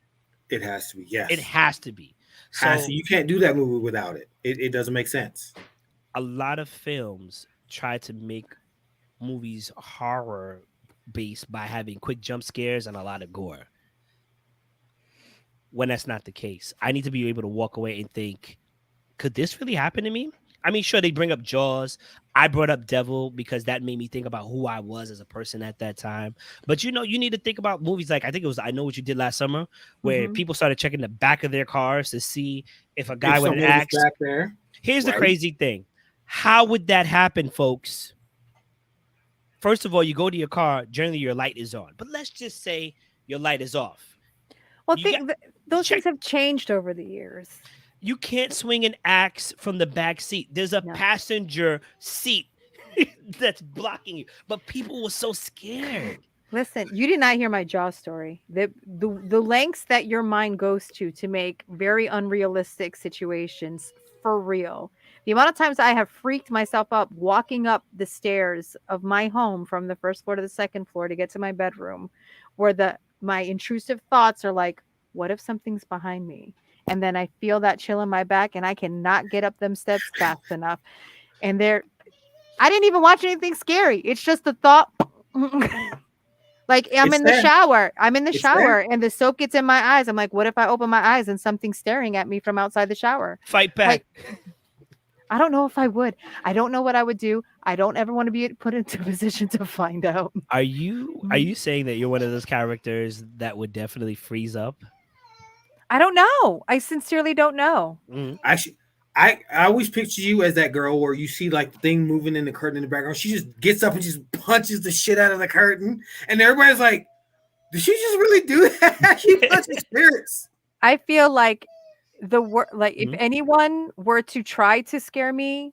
It has to be, It yes. has to be. Has So to. You can't do that movie without it. It doesn't make sense. a lot of films try to make movies horror based by having quick jump scares and a lot of gore. When that's not the case, I need to be able to walk away and think, could this really happen to me? I mean, sure, they bring up Jaws. I brought up Devil because that made me think about who I was as a person at that time. But you need to think about movies like, I think it was I Know What You Did Last Summer, where people started checking the back of their cars to see if a guy If with an someone was axe. back there, Here's the right? crazy thing. How would that happen, folks? First of all, you go to your car, generally your light is on. But let's just say your light is off. Well, You those check- things have changed over the years. You can't swing an axe from the back seat. There's a No. passenger seat that's blocking you. But people were so scared. Listen, you did not hear my Jaws story. The lengths that your mind goes to make very unrealistic situations for real. The amount of times I have freaked myself up walking up the stairs of my home from the first floor to the second floor to get to my bedroom, where my intrusive thoughts are like, what if something's behind me? And then I feel that chill in my back and I cannot get up them steps fast enough. And I didn't even watch anything scary. It's just the thought. Like I'm It's in the there. shower. I'm in the It's shower and the soap gets in my eyes. I'm like, what if I open my eyes and something's staring at me from outside the shower? Fight back. I don't know if I would. I don't know what I would do. I don't ever want to be put into a position to find out. Are you saying that you're one of those characters that would definitely freeze up? I don't know. I sincerely don't know. Actually, I always picture you as that girl where you see like the thing moving in the curtain in the background. She just gets up and just punches the shit out of the curtain, and everybody's like, "Did she just really do that?" She punches spirits. I feel like if anyone were to try to scare me,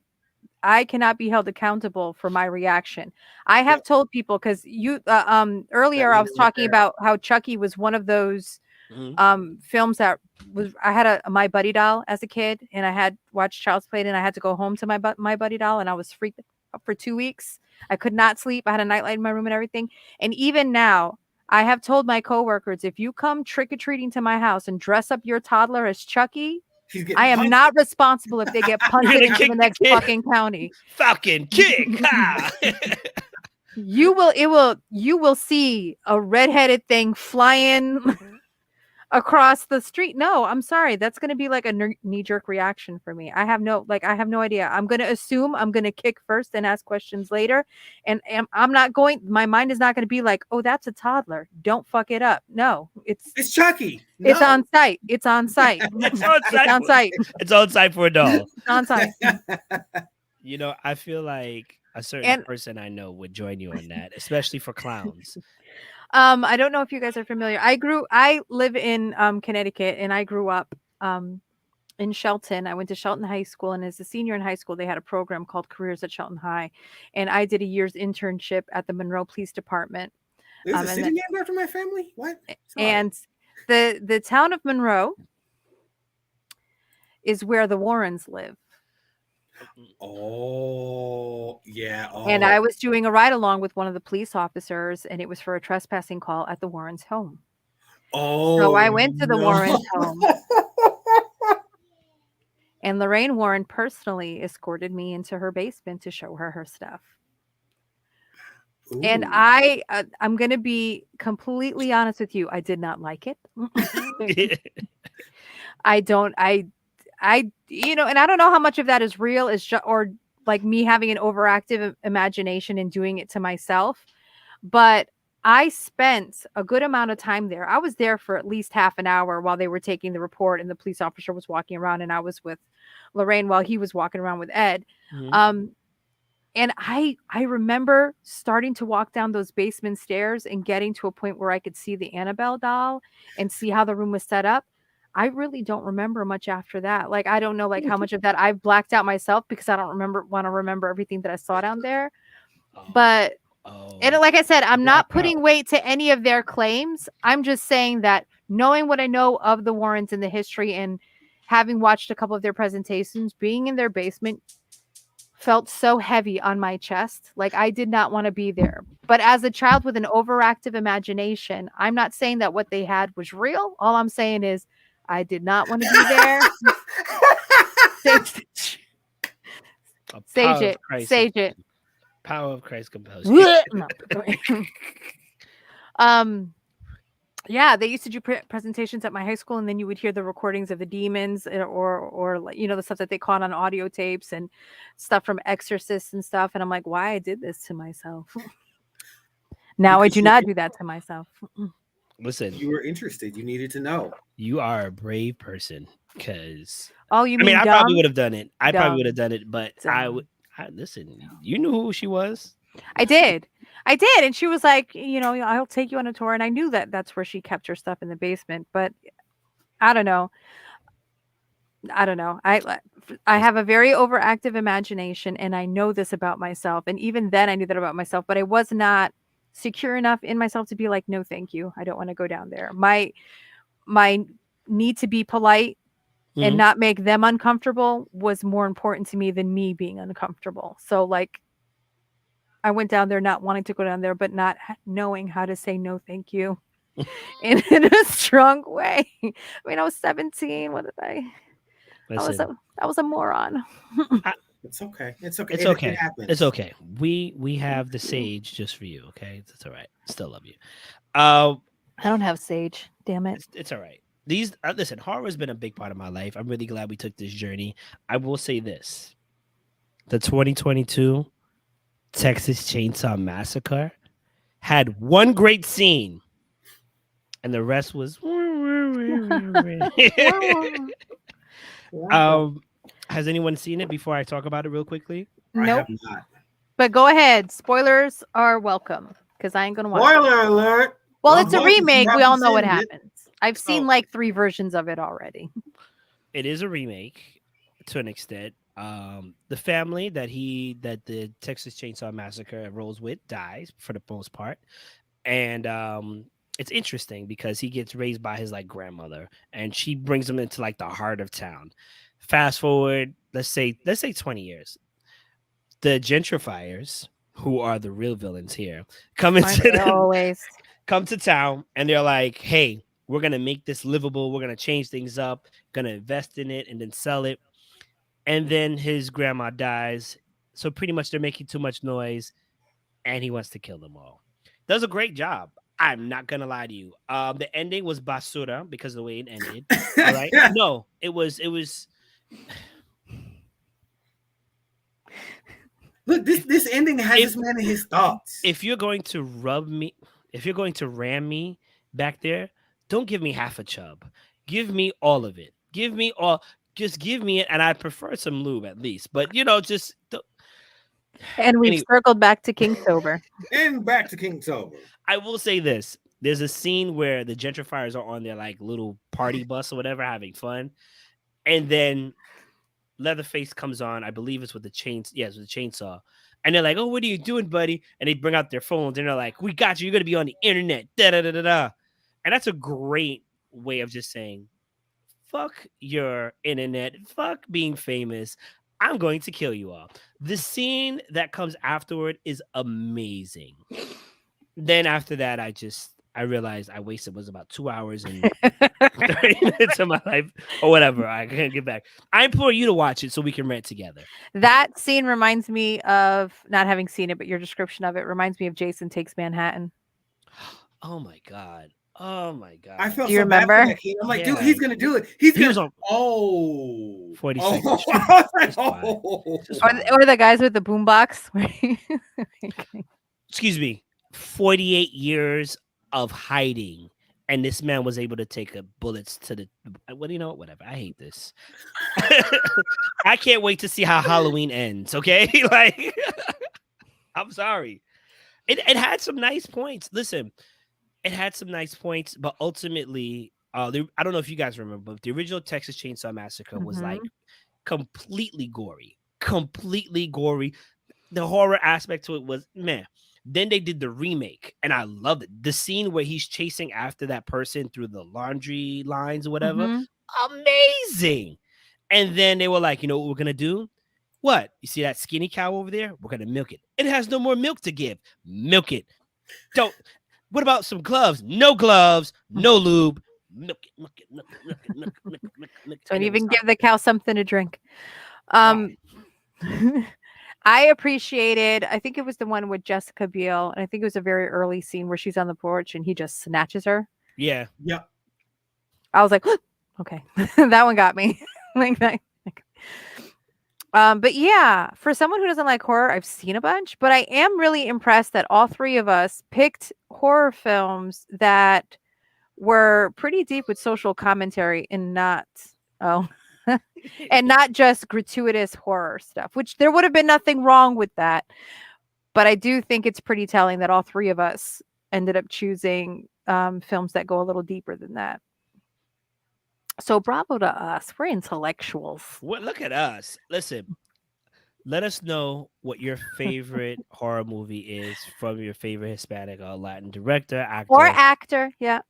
I cannot be held accountable for my reaction. I have told people, because earlier I was talking about how Chucky was one of those films that I had my Buddy doll as a kid, and I had watched Child's Play, and I had to go home to my Buddy doll, and I was freaked out for 2 weeks. I could not sleep. I had a nightlight in my room and everything. And even now, I have told my coworkers, if you come trick-or-treating to my house and dress up your toddler as Chucky, I am not responsible if they get punted into the next fucking county. Falcon kick. You will see a redheaded thing flying across the street. No, I'm sorry. That's going to be like a knee-jerk reaction for me. I have no idea. I'm going to assume, I'm going to kick first and ask questions later. And my mind is not going to be like, oh, that's a toddler. Don't fuck it up. No, it's Chucky. No. It's on site. It's on site. It's on site. It's on site. It's on site for a doll. It's on site. I feel like a certain person I know would join you on that, especially for clowns. I don't know if you guys are familiar. I live in Connecticut, and I grew up in Shelton. I went to Shelton High School, and as a senior in high school, they had a program called Careers at Shelton High, and I did a year's internship at the Monroe Police Department. There's a city named after my family? What? Sorry. And the town of Monroe is where the Warrens live. Oh, yeah. Oh. And I was doing a ride along with one of the police officers, and it was for a trespassing call at the Warrens' home. Oh, so I went to the Warrens' home, and Lorraine Warren personally escorted me into her basement to show her stuff. Ooh. And I'm going to be completely honest with you. I did not like it. And I don't know how much of that is real, or like me having an overactive imagination and doing it to myself. But I spent a good amount of time there. I was there for at least half an hour while they were taking the report, and the police officer was walking around, and I was with Lorraine while he was walking around with Ed. Mm-hmm. And I remember starting to walk down those basement stairs and getting to a point where I could see the Annabelle doll and see how the room was set up. I really don't remember much after that. Like, I don't know how much of that I've blacked out myself, because I don't want to remember everything that I saw down there. And like I said, I'm not putting weight to any of their claims. I'm just saying that, knowing what I know of the Warrens and the history, and having watched a couple of their presentations, being in their basement, felt so heavy on my chest. Like I did not want to be there. But as a child with an overactive imagination, I'm not saying that what they had was real. All I'm saying is I did not want to be there. Sage, A sage power of it. Christ. Sage it. Power of Christ compels you. No. um yeah, they used to do presentations at my high school, and then you would hear the recordings of the demons, or like, the stuff that they caught on audio tapes and stuff from exorcists and stuff. And I'm like, why I did this to myself? Now I Because do not do that to myself. Listen, you were interested. You needed to know. you are a brave person, because Oh, you I mean, mean I dumb? probably would have done it. I probably Dumb. would have done it, but I Dumb. would. Listen, you knew who she was. I did. And she was like, I'll take you on a tour. And I knew that that's where she kept her stuff in the basement. But I don't know. I have a very overactive imagination, and I know this about myself. And even then I knew that about myself, but I was not secure enough in myself to be like, no, thank you. I don't want to go down there. My need to be polite and Mhm. not make them uncomfortable was more important to me than me being uncomfortable. So like I went down there not wanting to go down there, but not knowing how to say no, thank you in a strong way. I mean, I was 17. What did I? Listen, I was a moron. It's okay. It's okay. it's It okay. happens. It's okay. We have the sage just for you. Okay, it's all right. Still love you. Uh, I don't have sage. Damn it. it's all right. These listen, horror has been a big part of my life. I'm really glad we took this journey. I will say this: the 2022 Texas Chainsaw Massacre had one great scene, and the rest was. Has anyone seen it before I talk about it real quickly? I Nope. have not. But go ahead. Spoilers are welcome because I ain't gonna watch it. Spoiler alert. Well, Well, it's a both of you remake. We haven't all know what seen it. happens. I've seen Oh. like 3 versions of it already. It is a remake to an extent. The family that the Texas Chainsaw Massacre rolls with dies for the most part, and it's interesting because he gets raised by his like grandmother, and she brings him into like the heart of town. Fast forward, let's say 20 years, the gentrifiers, who are the real villains here, come Aren't into they the, always? come to town, and they're like, "Hey, we're gonna make this livable. We're gonna change things up. Gonna invest in it and then sell it." And then his grandma dies, so pretty much they're making too much noise, and he wants to kill them all. Does a great job. I'm not gonna lie to you. The ending was basura because of the way it ended. All right, no, it was. Look, this ending has this man in his thoughts. If you're going to ram me back there, don't give me half a chub. Give me all of it. Give me all. Just give me it, and I prefer some lube at least. But just And we've Anyway. circled back to Kingsober. And back to King Sober. I will say this: there's a scene where the gentrifiers are on their like little party bus or whatever, having fun, and then Leatherface comes on. I believe it's with the chainsaw, and they're like, "Oh, what are you doing, buddy?" And they bring out their phones, and they're like, "We got you. You're gonna be on the internet." Da da da da da. And that's a great way of just saying, "Fuck your internet. Fuck being famous. I'm going to kill you all." The scene that comes afterward is amazing. Then after that, I realized I wasted about 2 hours and 30 minutes of my life or whatever. I can't get back. I implore you to watch it so we can rant together. That scene reminds me of, not having seen it, but your description of it reminds me of Jason Takes Manhattan. Oh my god. Oh my god. I felt Do you so bad for remember? that kid. I'm like, Yeah. dude, he's gonna do it. He Gonna. was on 40 seconds. I was like, Just fine. Just Or, fine. or the guys with the boombox. Excuse me. 48 years of hiding, and this man was able to take bullets to the. What do you know? Whatever. I hate this. I can't wait to see how Halloween ends. Okay, like, I'm sorry. It had some nice points. Listen, it had some nice points, but ultimately, I don't know if you guys remember, but the original Texas Chainsaw Massacre was like completely gory. The horror aspect to it was meh. Then they did the remake, and I loved it. The scene where he's chasing after that person through the laundry lines or whatever, amazing. And then they were like, you know what we're gonna do? What? You see that skinny cow over there? We're gonna milk it. It has no more milk to give. Milk it. Don't. What about some gloves? No gloves. No lube. Milk it. Milk it. Milk it. Milk it. Milk it. Milk it. Milk it. Milk it. Don't And it will even stop. give the cow something to drink. I appreciated, I think it was the one with Jessica Biel, and I think it was a very early scene where she's on the porch and he just snatches her. Yeah. Yep. I was like, okay, that one got me. like that. But yeah, for someone who doesn't like horror, I've seen a bunch, but I am really impressed that all three of us picked horror films that were pretty deep with social commentary and not and not just gratuitous horror stuff, which there would have been nothing wrong with that. But I do think it's pretty telling that all three of us ended up choosing films that go a little deeper than that. So bravo to us. We're intellectuals. What? Look at us. Listen. Let us know what your favorite horror movie is from your favorite Hispanic or Latin director, actor, Or actor. Yeah.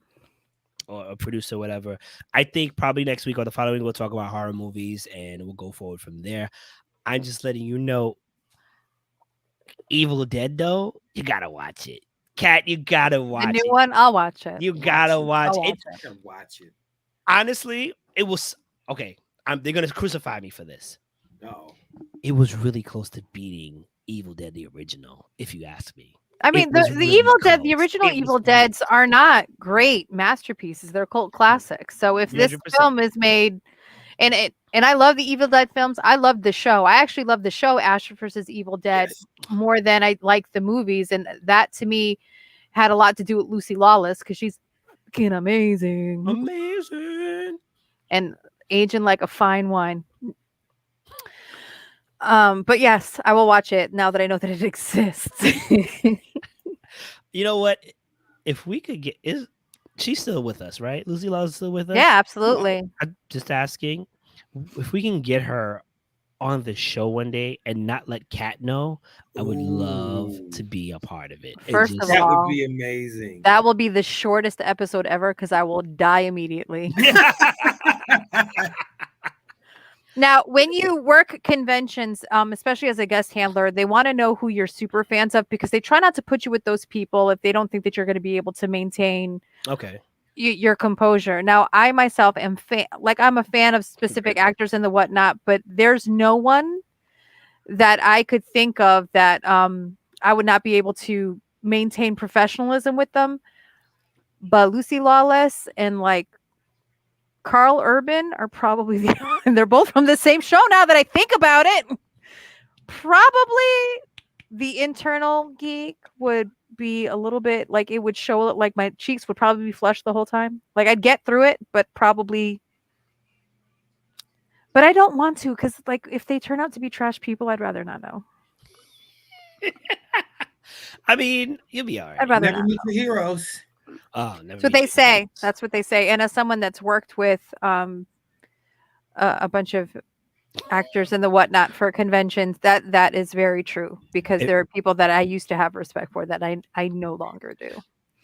or a producer, whatever. I think probably next week or the following we'll talk about horror movies and we'll go forward from there. I'm just letting you know, Evil Dead though, you gotta watch it. Kat, you gotta watch The new it. one, I'll watch it. You gotta watch I'll it. watch I gotta watch it. Honestly, it was okay. They're gonna crucify me for this. No. It was really close to beating Evil Dead the original, if you ask me. I mean, was the really Evil Dead, the close. original It was Evil close. Deads are not great masterpieces. They're cult classics. So if this 100%. film is made, and I love the Evil Dead films. I love the show. I actually love the show Ash vs. Evil Dead Yes. more than I like the movies, and that to me had a lot to do with Lucy Lawless because she's fucking amazing Amazing. and aging like a fine wine. But yes, I will watch it now that I know that it exists. You know what? If we could get she's still with us, right? Lucy Law's still with us? Yeah, absolutely. I'm just asking if we can get her on the show one day and not let Kat know. I would love to be a part of it. And First of just- That all, would be amazing. that will be the shortest episode ever because I will die immediately. Now, when you work conventions, especially as a guest handler, they want to know who you're super fans of because they try not to put you with those people if they don't think that you're going to be able to maintain Okay. your composure. Now, I myself am I'm a fan of specific actors and the whatnot, but there's no one that I could think of that I would not be able to maintain professionalism with them. But Lucy Lawless and like Carl Urban are probably and they're both from the same show now that I think about it. Probably the internal geek would be a little bit like it would show like my cheeks would probably be flushed the whole time. Like I'd get through it, but probably. But I don't want to because like if they turn out to be trash people, I'd rather not know. I mean, you'll be all right. I'd rather Never not. meet the heroes. Oh, never. That's what they say. That's what they say. And as someone that's worked with a bunch of actors and the whatnot for conventions, that is very true because there are people that I used to have respect for that I no longer do.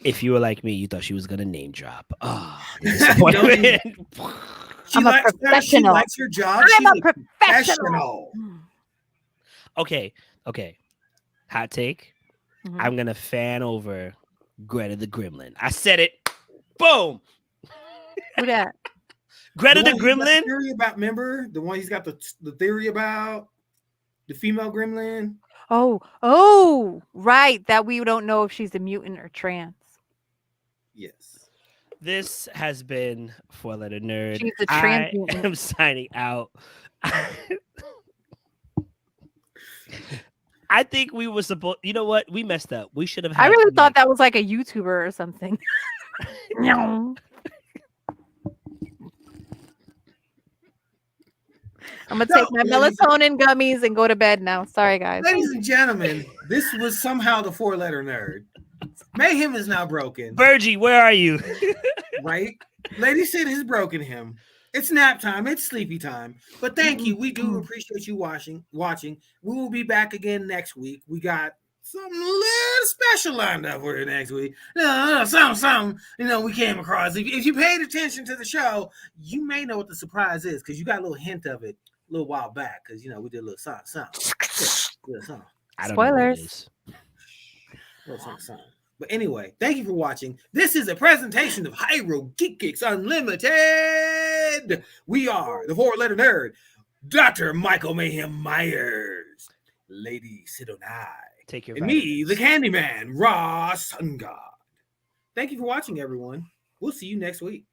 If you were like me, you thought she was gonna name drop. Oh, No, disappointment. I'm a professional. She likes her job. I'm She's a professional. Okay. Hot take. Mhm. I'm gonna fan over Greta the Gremlin. I said it. Boom. Who that? Greta the one he's got Gremlin. Theory about, remember the one he's got the theory about the female gremlin. Oh, right. That we don't know if she's a mutant or trans. Yes. This has been Four Letter Nerd. She's a I trans mutant. am signing out. I think we were supposed. You know what? We messed up. We should have. I really thought that was like a YouTuber or something. No. I'm gonna take my melatonin gummies and go to bed now. Sorry, guys. Ladies and gentlemen, this was somehow the four-letter nerd. Mayhem is now broken, Virgie, where are you? right? Lady Sid has broken him. It's nap time. It's sleepy time. But thank you. We do appreciate you watching. We will be back again next week. We got something a little special lined up for you next week. Something, we came across. If you paid attention to the show, you may know what the surprise is because you got a little hint of it little while back because we did a little song. I don't know what it Spoilers. is. Little song. But anyway, thank you for watching. This is a presentation of Hyro Geek Kicks Unlimited. We are the 4-letter nerd, Dr. Michael Mayhem Myers, Lady Sidonai, Take your and me, the vitamins. Candyman, Raw Sun God. Thank you for watching, everyone. We'll see you next week.